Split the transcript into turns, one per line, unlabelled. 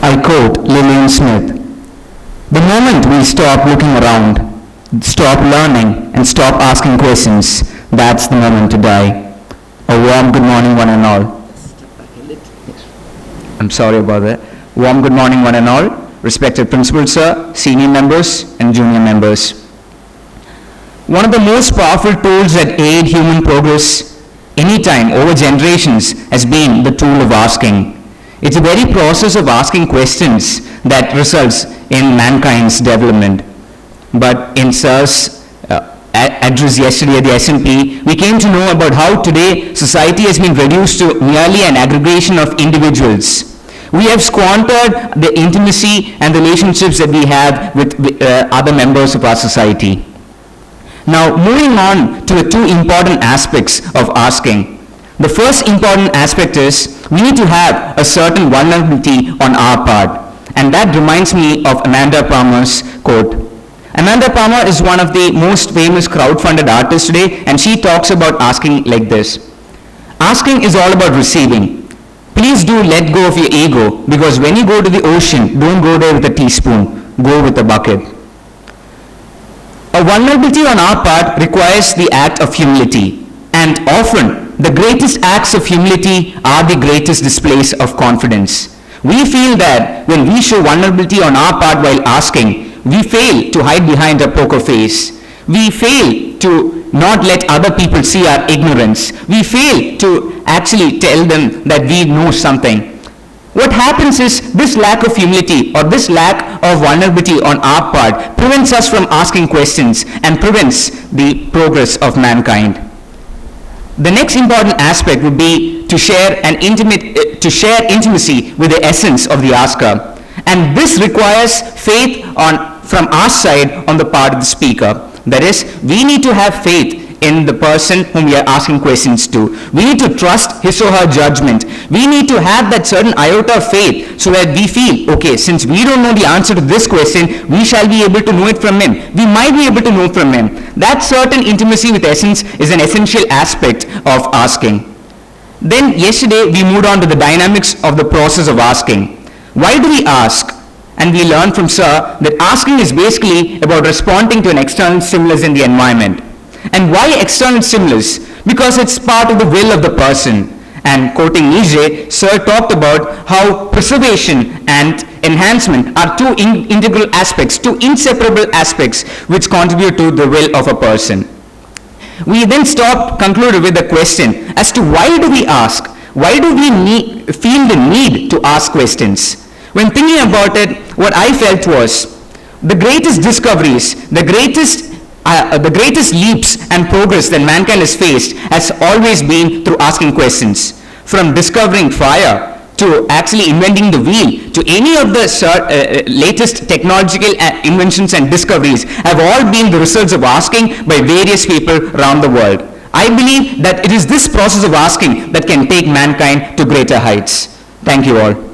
I quote Lillian Smith, "The moment we stop looking around, stop learning, and stop asking questions, that's the moment to die." A warm good morning, one and all. I'm sorry about that. Warm good morning, one and all. Respected Principal Sir, senior members, and junior members. One of the most powerful tools that aid human progress anytime over generations has been the tool of asking. It's the very process of asking questions that results in mankind's development. But in Sir's address yesterday at the S&P, we came to know about how today society has been reduced to merely an aggregation of individuals. We have squandered the intimacy and relationships that we have with other members of our society. Now, moving on to the two important aspects of asking. The first important aspect is we need to have a certain vulnerability on our part. And that reminds me of Amanda Palmer's quote. Amanda Palmer is one of the most famous crowd-funded artists today, and she talks about asking like this. Asking is all about receiving. Please do let go of your ego, because when you go to the ocean, don't go there with a teaspoon, go with a bucket. A vulnerability on our part requires the act of humility, and often the greatest acts of humility are the greatest displays of confidence. We feel that when we show vulnerability on our part while asking, we fail to hide behind a poker face. We fail to not let other people see our ignorance. We fail to actually tell them that we know something. What happens is this lack of humility or this lack of vulnerability on our part prevents us from asking questions and prevents the progress of mankind. The next important aspect would be to share intimacy with the essence of the asker. And this requires faith from our side on the part of the speaker. That is, we need to have faith in the person whom we are asking questions to. We need to trust his or her judgment. We need to have that certain iota of faith so that we feel, okay, since we don't know the answer to this question, we shall be able to know it from him. We might be able to know from him. That certain intimacy with essence is an essential aspect of asking. Then yesterday we moved on to the dynamics of the process of asking. Why do we ask? And we learned from Sir that asking is basically about responding to an external stimulus in the environment. And why external stimulus? Because it's part of the will of the person. And quoting Nietzsche, Sir talked about how preservation and enhancement are two integral aspects, two inseparable aspects which contribute to the will of a person. We then concluded with the question as to why do we ask? Why do we feel the need to ask questions? When thinking about it, what I felt was the greatest discoveries, the greatest leaps and progress that mankind has faced has always been through asking questions. From discovering fire to actually inventing the wheel to any of the latest technological inventions and discoveries have all been the results of asking by various people around the world. I believe that it is this process of asking that can take mankind to greater heights. Thank you all.